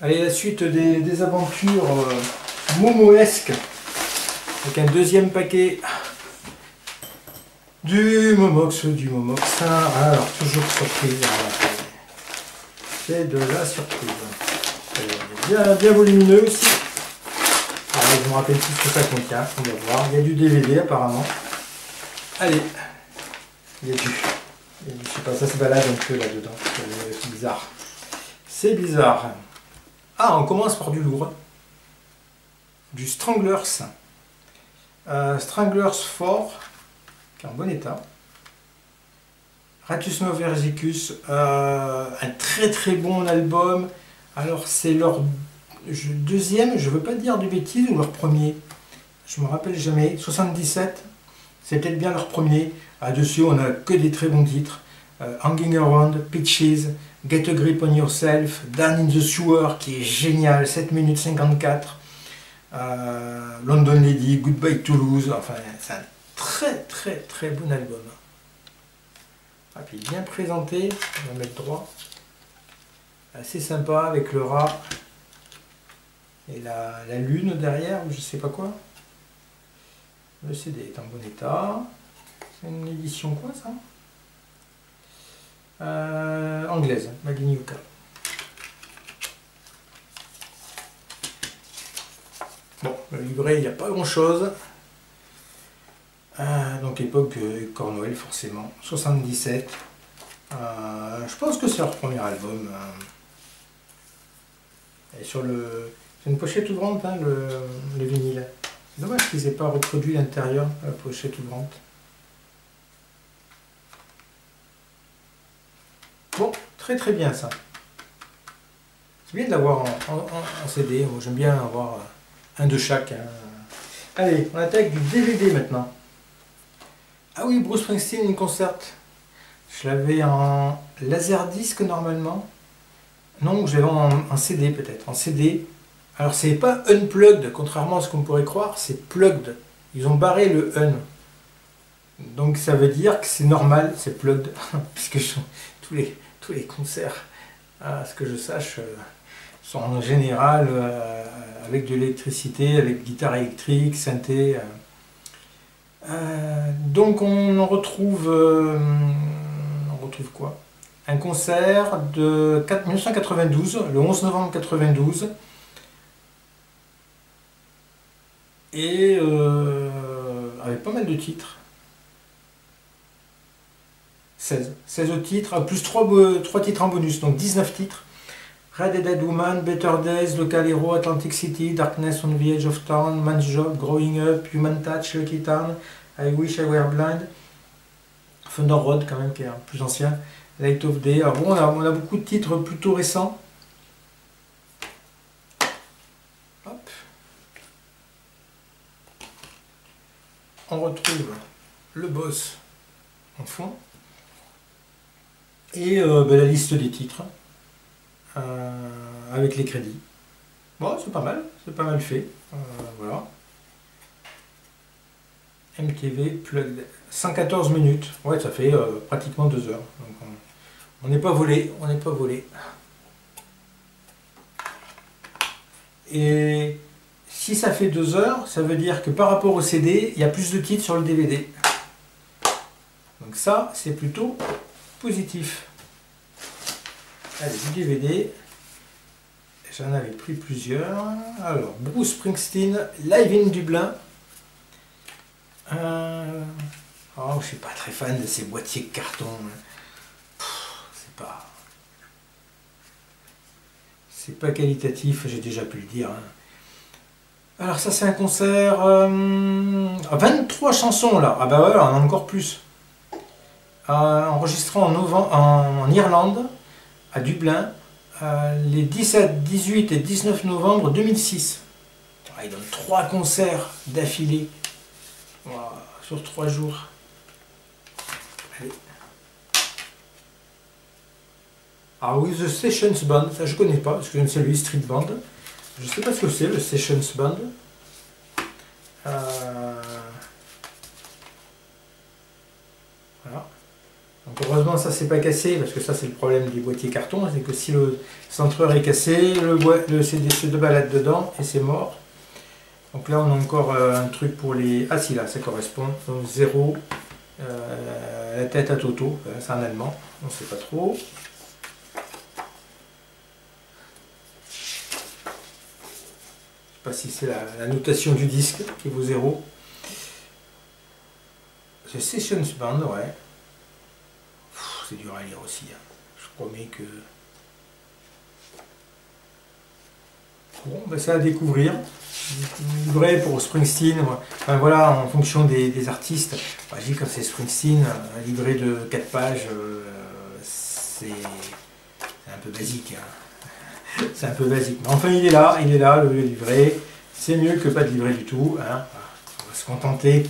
Allez, la suite des aventures momoesques, avec un deuxième paquet du Momox. Alors, toujours surprise. C'est de la surprise. Bien volumineux aussi. Alors, je me rappelle plus ce que ça contient. On va voir. Il y a du DVD apparemment. Allez. Il y a du. Je sais pas, ça se balade un peu là-dedans. C'est bizarre. C'est bizarre. Ah, on commence par du lourd. Du Stranglers. Stranglers 4, qui est en bon état. Ratus Noversicus, un très bon album. Alors c'est leur deuxième, je veux pas dire de bêtises, ou leur premier. Je me rappelle jamais. 77, c'est peut-être bien leur premier. Dessus on a que des très bons titres. Hanging Around, Pitches, Get a Grip on Yourself, Down in the Sewer qui est génial, 7 minutes 54, London Lady, Goodbye Toulouse, enfin c'est un très bon album. Ah, puis bien présenté, on va mettre droit, assez sympa avec le rat et la lune derrière, ou je sais pas quoi. Le CD est en bon état, c'est une édition quoi ça? Anglaise, Magniuca. Bon, le livret, il n'y a pas grand chose. Donc époque Cornwell, forcément. 77. Je pense que c'est leur premier album. Et sur le. C'est une pochette ouvrante, hein, le vinyle. C'est dommage qu'ils n'aient pas reproduit l'intérieur, la pochette ouvrante. Bon, très bien ça. C'est bien de l'avoir en CD. Moi j'aime bien avoir un de chaque. Hein. Allez, on attaque du DVD maintenant. Ah oui, Bruce Springsteen in concert. Je l'avais en laserdisc normalement. Non, je l'avais en CD peut-être. En CD. Alors c'est pas unplugged, contrairement à ce qu'on pourrait croire, c'est plugged. Ils ont barré le un. Donc ça veut dire que c'est normal, c'est plugged, puisque tous les concerts, à ce que je sache, sont en général avec de l'électricité, avec guitare électrique, synthé. Donc on retrouve quoi? Un concert de 1992, le 11 novembre 92, et avec pas mal de titres. 16 titres, plus 3 titres en bonus, donc 19 titres. Red Dead Woman, Better Days, Local Hero, Atlantic City, Darkness on the Edge of Town, Man's Job, Growing Up, Human Touch, Lucky Town, I Wish I Were Blind, Thunder Road quand même qui est un plus ancien, Light of Day. Alors bon, on a beaucoup de titres plutôt récents. Hop. On retrouve le boss en fond. Et la liste des titres avec les crédits. Bon, c'est pas mal fait. Voilà. MTV Plugged. 114 minutes. Ouais, ça fait pratiquement 2 heures. Donc, on n'est pas volé, Et si ça fait 2 heures, ça veut dire que par rapport au CD, il y a plus de titres sur le DVD. Donc ça, c'est plutôt positif. Allez, du DVD. J'en avais pris plusieurs. Alors, Bruce Springsteen, Live in Dublin. Oh, je suis pas très fan de ces boîtiers de carton. C'est pas qualitatif, j'ai déjà pu le dire. Alors ça c'est un concert... 23 chansons là. Ah bah ouais, on en a encore plus. Enregistré en Irlande, à Dublin, les 17, 18 et 19 novembre 2006. Il donne 3 concerts d'affilée sur 3 jours. Allez. Ah oui, The Sessions Band, ça je connais pas, parce que c'est lui Street Band. Je sais pas ce que c'est le Sessions Band. Voilà. Donc heureusement ça c'est pas cassé, parce que ça c'est le problème des boîtiers carton, c'est que si le centreur est cassé, le CD se balade dedans et c'est mort. Donc là on a encore un truc pour les... Ah si là ça correspond, donc 0, la tête à Toto, c'est en allemand, on ne sait pas trop. Je ne sais pas si c'est la notation du disque qui vaut 0. C'est Sessions Band, ouais. C'est dur à lire aussi, hein. Je promets que... Bon, ben c'est à découvrir. Livret pour Springsteen, enfin, voilà, en fonction des artistes. Enfin, je dis quand c'est Springsteen, un livret de 4 pages, c'est un peu basique. Hein. C'est un peu basique. Mais enfin, il est là, le livret. C'est mieux que pas de livret du tout. Hein. On va se contenter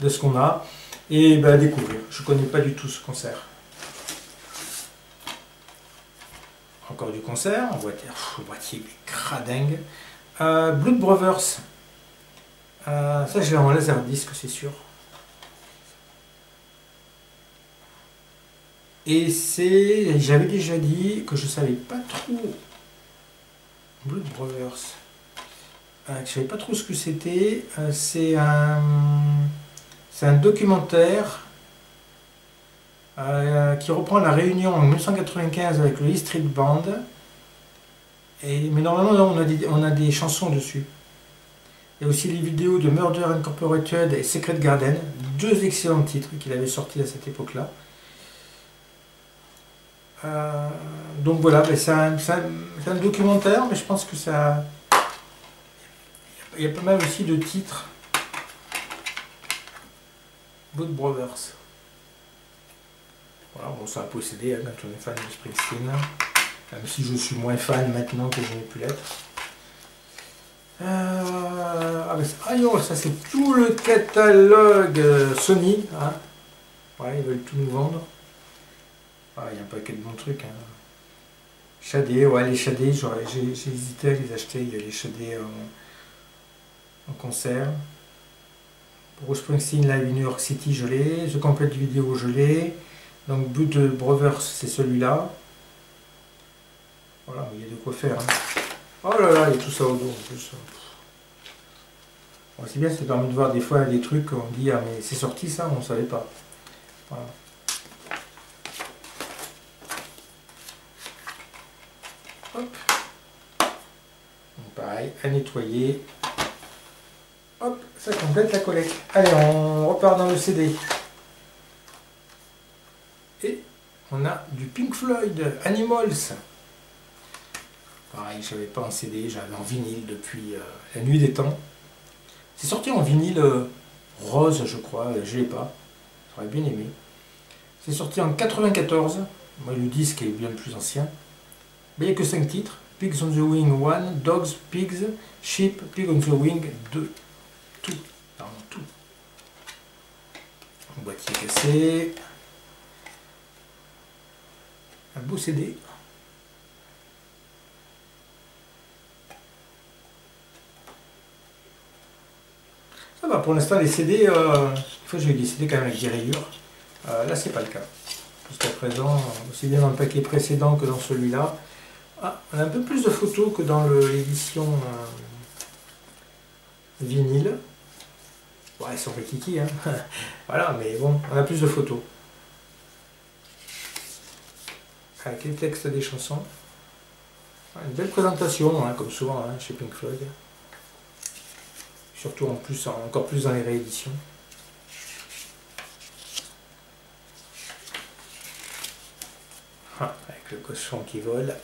de ce qu'on a et ben, découvrir. Je ne connais pas du tout ce concert. Encore du concert, le boîtier cradingue. Blood Brothers, ça je l'ai en laserdisc, c'est sûr. Et c'est, j'avais déjà dit que je savais pas trop Blood Brothers, que je savais pas trop ce que c'était. C'est un documentaire qui reprend la réunion en 1995 avec le E Street Band. Mais normalement, là, on a des chansons dessus. Il y a aussi les vidéos de Murder Incorporated et Secret Garden, deux excellents titres qu'il avait sortis à cette époque-là. Donc voilà, c'est un documentaire, mais je pense que ça... Il y a pas mal aussi de titres. Blood Brothers. Voilà, bon, ça a possédé hein, quand on est fan de Springsteen. Même si je suis moins fan maintenant que je n'ai pu l'être. Ça c'est tout le catalogue Sony. Hein. Ouais, ils veulent tout nous vendre. Il y a un paquet de bons trucs. Hein. Shadé, ouais, les Shadé, j'ai hésité à les acheter. Il y a les Shadé en concert. Bruce Springsteen Live in New York City, je l'ai. The Complete Video, je l'ai. Donc Blood Brothers, c'est celui-là. Voilà, il y a de quoi faire. Hein. Oh là là, il y a tout ça au dos en plus. Bon, c'est bien, ça permet de voir des fois des trucs, on dit ah mais c'est sorti ça, on ne savait pas. Voilà. Hop. Donc, pareil, à nettoyer. Hop, ça complète la collecte. Allez, on repart dans le CD. Et on a du Pink Floyd, Animals. Pareil, je n'avais pas en CD, j'avais en vinyle depuis la nuit des temps. C'est sorti en vinyle rose, je crois, je ne l'ai pas. J'aurais bien aimé. C'est sorti en 94. Moi, le disque est bien plus ancien. Mais il n'y a que 5 titres. Pigs on the Wing 1, Dogs, Pigs, Sheep, Pig on the Wing 2. Tout. Pardon, tout. Un boîtier cassé. Un beau CD. Ça va, pour l'instant les CD, des fois j'ai eu des CD quand même avec des rayures. Là c'est pas le cas. Jusqu'à présent, aussi bien dans le paquet précédent que dans celui-là. Ah, on a un peu plus de photos que dans l'édition vinyle. Ouais, ils sont petits, hein. Voilà, mais bon, on a plus de photos. Avec les textes des chansons. Une belle présentation, hein, comme souvent hein, chez Pink Floyd. Surtout en plus, encore plus dans les rééditions. Ah, avec le cochon qui vole.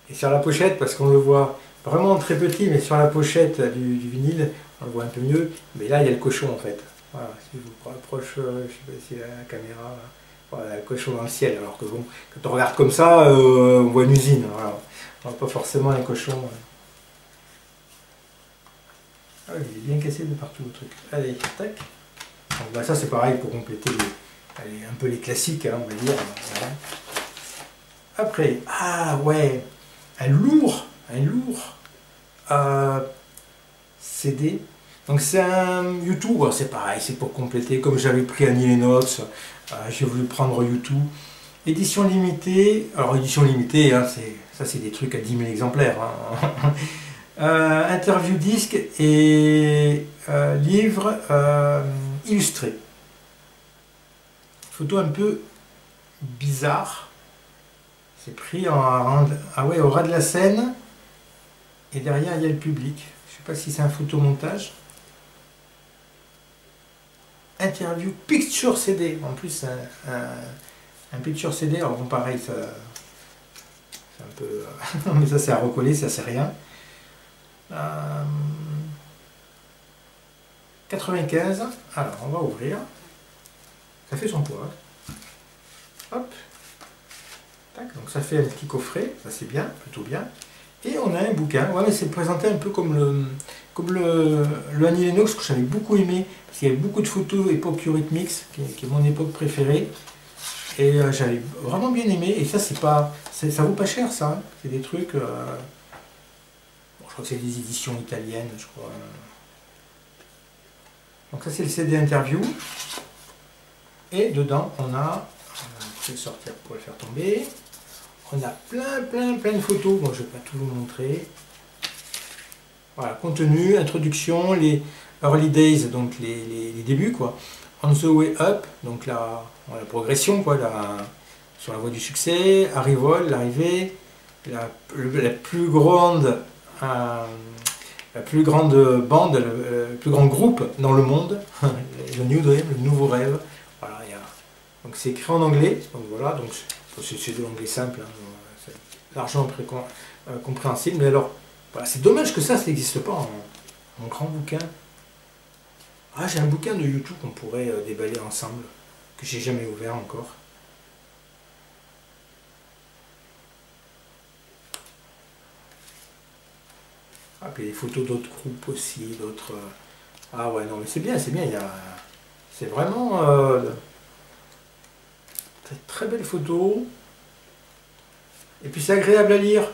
Et sur la pochette, parce qu'on le voit vraiment très petit, mais sur la pochette du vinyle, on le voit un peu mieux. Mais là, il y a le cochon en fait. Voilà, si je vous rapproche, je ne sais pas si la caméra... Voilà, le cochon dans le ciel, alors que bon, quand on regarde comme ça, on voit une usine. Voilà. On voit pas forcément un cochon. Ah oui, il est bien cassé de partout le truc. Allez, tac. Donc, bah, ça c'est pareil pour compléter un peu les classiques, hein, on va dire. Voilà. Après, ah ouais, un lourd CD. Donc c'est un YouTube, bon, c'est pareil, c'est pour compléter. Comme j'avais pris Annie Lennox, j'ai voulu prendre YouTube. Édition limitée, alors édition limitée, hein, ça c'est des trucs à 10 000 exemplaires. Hein. Interview disque et livre illustré. Photo un peu bizarre. C'est pris au ras de la scène. Et derrière il y a le public. Je ne sais pas si c'est un photomontage. Interview picture CD. En plus un picture CD. Alors bon pareil, ça c'est un peu. Mais ça c'est à recoller, ça c'est rien. 95, alors on va ouvrir, ça fait son poids, hop, tac, donc ça fait un petit coffret, ça c'est bien, plutôt bien, et on a un bouquin, ouais mais c'est présenté un peu comme le Annie Lennox que j'avais beaucoup aimé, parce qu'il y avait beaucoup de photos époque Eurythmics, qui est mon époque préférée, et j'avais vraiment bien aimé, et ça c'est pas, ça vaut pas cher ça, hein. C'est des trucs... je crois que c'est des éditions italiennes, je crois. Donc ça c'est le CD interview. Et dedans on a, je vais le sortir pour le faire tomber, on a plein de photos. Bon, je ne vais pas tout vous montrer. Voilà, contenu, introduction, les early days, donc les débuts quoi. On the way up, donc la progression quoi, sur la voie du succès, Arrival, l'arrivée, la plus grande bande, le plus grand groupe dans le monde, le New Dream, le nouveau rêve. Voilà, donc c'est écrit en anglais, donc voilà, donc c'est de l'anglais simple, hein, c'est largement compréhensible, mais alors, voilà, c'est dommage que ça n'existe pas en grand bouquin. Ah, j'ai un bouquin de YouTube qu'on pourrait déballer ensemble, que j'ai jamais ouvert encore. Ah, puis des photos d'autres groupes aussi, d'autres... Ah ouais, non, mais c'est bien, c'est vraiment... très belle photo. Et puis c'est agréable à lire.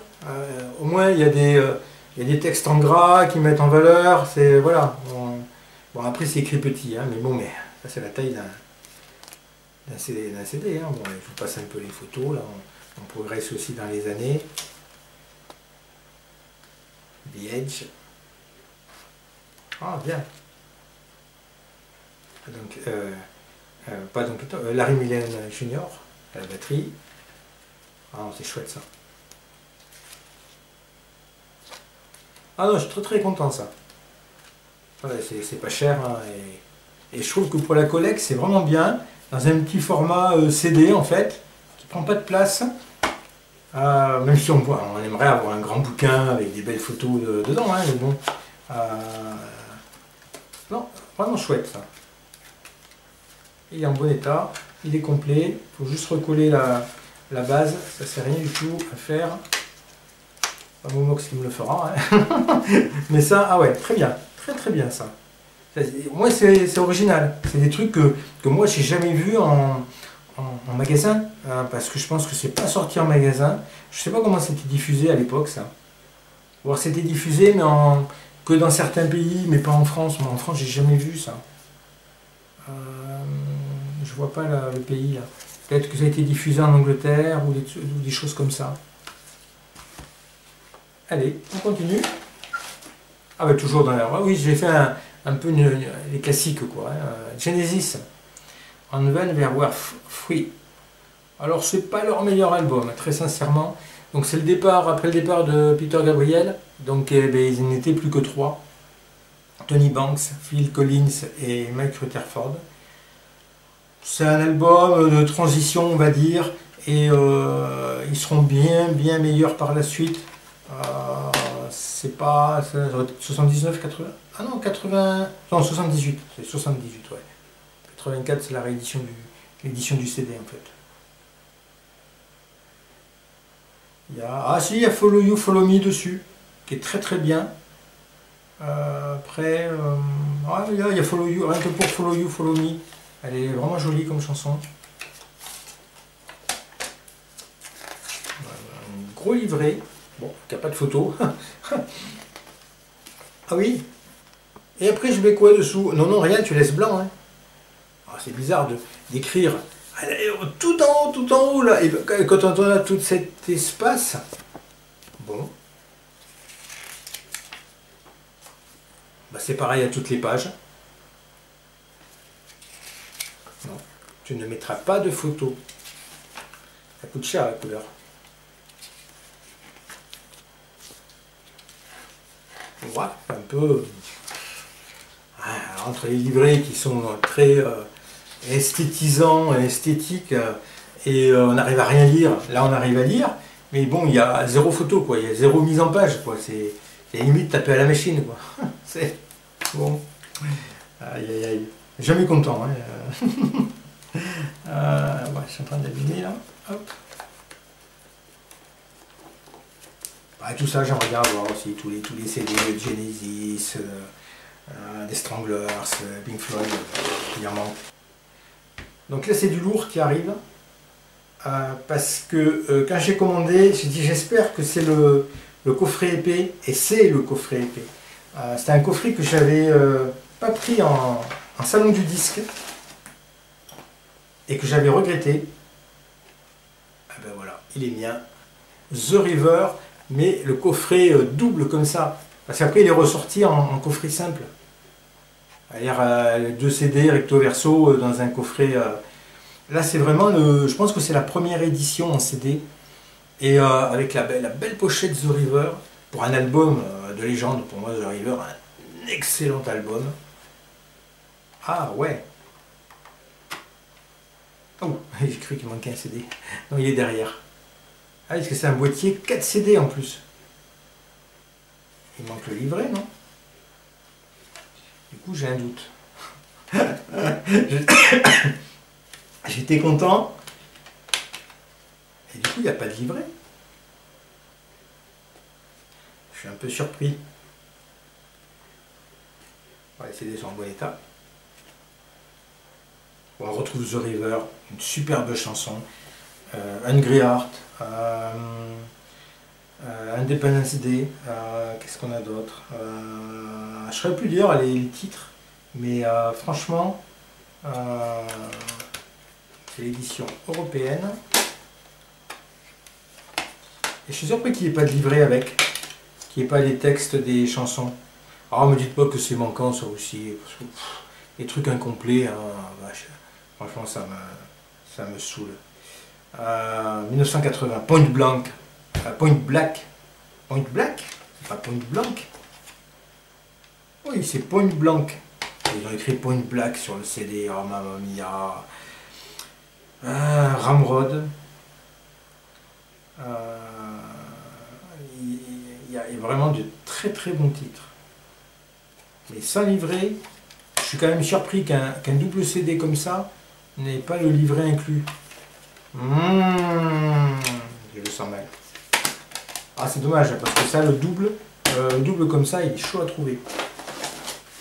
Au moins, il y a des textes en gras qui mettent en valeur. C'est... Voilà. Bon, après, c'est écrit petit, hein, mais bon, mais ça, c'est la taille d'un CD. Hein. Bon, je vous passe un peu les photos, là. On progresse aussi dans les années. The Edge. Ah, bien. Donc, pas donc, Larry Millen Jr. à la batterie. Ah, c'est chouette ça. Ah non, je suis très content ça. Voilà, c'est pas cher. Hein, et je trouve que pour la collecte, c'est vraiment bien. Dans un petit format CD en fait, qui prend pas de place. Même si on aimerait avoir un grand bouquin avec des belles photos dedans, hein, mais bon. Non, vraiment chouette ça. Il est en bon état, il est complet, il faut juste recoller la base, ça sert rien du tout à faire. Pas Momox qui me le fera, hein. Mais ça, ah ouais, très bien, très bien ça. Moi c'est original, c'est des trucs que moi j'ai jamais vu en magasin, parce que je pense que c'est pas sorti en magasin. Je sais pas comment c'était diffusé à l'époque ça. Ou alors c'était diffusé mais que dans certains pays, mais pas en France. Moi en France j'ai jamais vu ça. Je vois pas le pays là. Peut-être que ça a été diffusé en Angleterre ou des choses comme ça. Allez, on continue. Ah bah toujours dans la... Oui, j'ai fait un peu les classiques quoi. Hein. Genesis. On va vers Were Free. Alors c'est pas leur meilleur album, très sincèrement. Donc c'est le départ, après le départ de Peter Gabriel. Donc ils n'étaient plus que trois. Tony Banks, Phil Collins et Mike Rutherford. C'est un album de transition on va dire. Et ils seront bien meilleurs par la suite. C'est pas 79, 80... Ah non, 80... Non, 78. C'est 78, ouais. 84, c'est la réédition l'édition du CD en fait. Il y a Follow You, Follow Me dessus, qui est très bien. Après, il y a Follow You, rien que pour Follow You, Follow Me. Elle est vraiment jolie comme chanson. Un gros livret. Bon, il n'y a pas de photo. Ah oui, Et après, je mets quoi dessous? Non, non, rien, tu laisses blanc. Hein. Alors, c'est bizarre d'écrire tout en haut, là. Et quand on a tout cet espace, bon, bah, c'est pareil à toutes les pages. Non, tu ne mettras pas de photos. Ça coûte cher la couleur. Voilà, un peu entre les livrets qui sont très esthétisants, esthétiques, et on n'arrive à rien lire. Là, on arrive à lire, mais bon, il y a zéro photo, quoi. Il y a zéro mise en page, quoi. C'est limite taper à la machine, quoi. C'est bon. Aïe, aïe, aïe. Jamais content. Hein. Ouais, je suis en train d'abîmer là. Hop. Bah, tout ça, j'aimerais bien avoir aussi tous les CD de Genesis, des Stranglers, Pink Floyd, il en manque. Donc là, c'est du lourd qui arrive. Parce que quand j'ai commandé, j'ai dit j'espère que c'est le coffret épais, et c'est le coffret épais. C'était un coffret que j'avais pas pris en salon du disque et que j'avais regretté. Ah ben voilà, il est mien. The River, mais le coffret double comme ça. Parce qu'après il est ressorti en coffret simple. C'est-à-dire 2 CD recto verso dans un coffret. Là c'est vraiment je pense que c'est la première édition en CD. Et avec la belle pochette The River, pour un album de légende, pour moi The River, un excellent album. Ah ouais. Oh, j'ai cru qu'il manquait un CD. Non, il est derrière. Ah, est-ce que c'est un boîtier 4 CD en plus? Il manque le livret, non? Du coup, j'ai un doute. J'étais content. Et du coup, il n'y a pas de livret. Je suis un peu surpris. Ouais, les CD sont en bon état. On retrouve The River, une superbe chanson. Hungry Heart. Independence Day, qu'est-ce qu'on a d'autre? Je ne saurais plus dire les titres, mais franchement, c'est l'édition européenne. Et je suis surpris qu'il n'y ait pas de livret avec, qu'il n'y ait pas les textes des chansons. Alors, me dites pas que c'est manquant ça aussi, parce que les trucs incomplets, hein, vache, franchement, ça me saoule. 1980, Point Blank. Point Black. Point Black? C'est pas Point Blank? Oui, c'est Point Blank. Ils ont écrit Point Black sur le CD. Oh mamma mia. Ramrod. Il y a vraiment de très très bons titres. Mais sans livret, je suis quand même surpris qu'un double CD comme ça n'ait pas le livret inclus. Je le sens mal. Ah, c'est dommage, parce que ça, le double comme ça, il est chaud à trouver.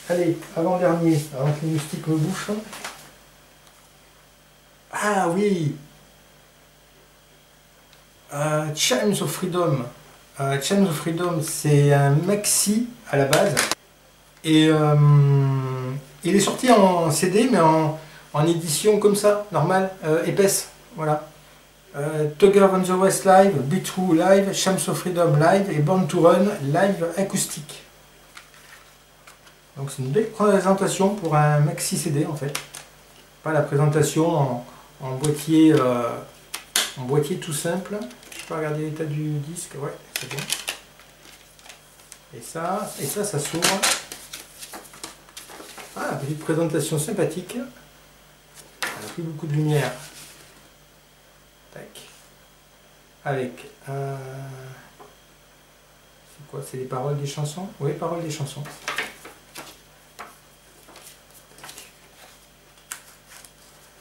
Allez, avant-dernier, avant que les moustiques me bouffent. Ah oui, Chimes of Freedom. Chimes of Freedom, c'est un maxi à la base. Et il est sorti en CD, mais en édition comme ça, normale, épaisse. Voilà. Tugger on the West Live, Be True Live, Chimes of Freedom Live et Born to Run Live acoustique. Donc c'est une belle présentation pour un maxi CD en fait. Pas la présentation en boîtier tout simple. Je peux regarder l'état du disque, ouais, c'est bon. Et ça s'ouvre. Ah, petite présentation sympathique. Elle n'a plus beaucoup de lumière. Tac. Avec c'est quoi? C'est les paroles des chansons? Oui, paroles des chansons.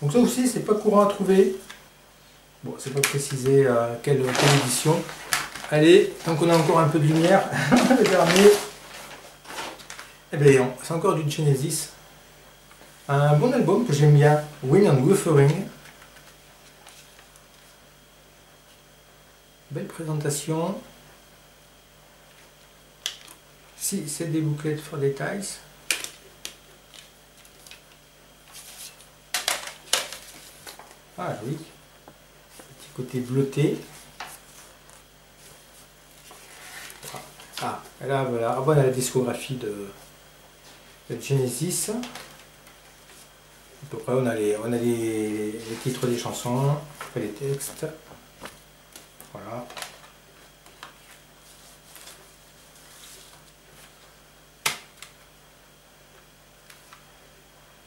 Donc ça aussi, c'est pas courant à trouver. Bon, c'est pas précisé quelle édition. Allez, donc on a encore un peu de lumière. Le dernier. Eh bien, c'est encore du Genesis. Un bon album que j'aime bien, Wind and Wuthering. Belle présentation. Si, c'est des bouclettes for details. Ah oui, petit côté bleuté. Ah, là voilà, abonne à la discographie de Genesis. À peu près, on a les titres des chansons, après les textes. Voilà.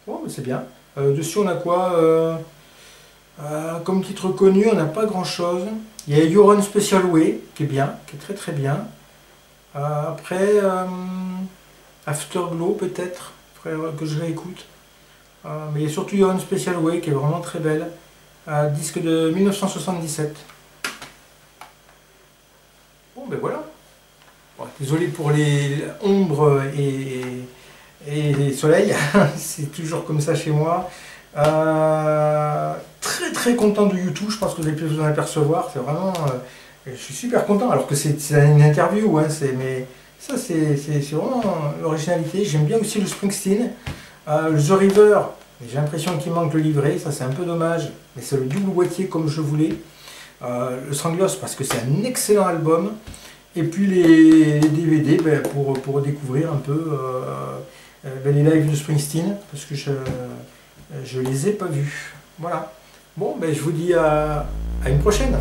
Bon, mais c'est bien. Dessus, on a quoi comme titre connu, on n'a pas grand chose. Il y a Your Own Special Way, qui est bien, qui est très très bien. Après, Afterglow peut-être, que je réécoute. Mais il y a surtout Your Own Special Way, qui est vraiment très belle. Disque de 1977. Bon, ben voilà. Bon, désolé pour les ombres et les soleils, c'est toujours comme ça chez moi. Très très content de YouTube, je pense que vous avez pu vous en apercevoir, c'est vraiment... je suis super content, alors que c'est une interview, hein, mais ça c'est vraiment l'originalité. J'aime bien aussi le Springsteen, The River, j'ai l'impression qu'il manque le livret, ça c'est un peu dommage, mais c'est le double boîtier comme je voulais. Le Stranglers parce que c'est un excellent album, et puis les DVD ben, pour découvrir un peu les lives de Springsteen, parce que je les ai pas vus. Voilà. Bon, ben, je vous dis à une prochaine.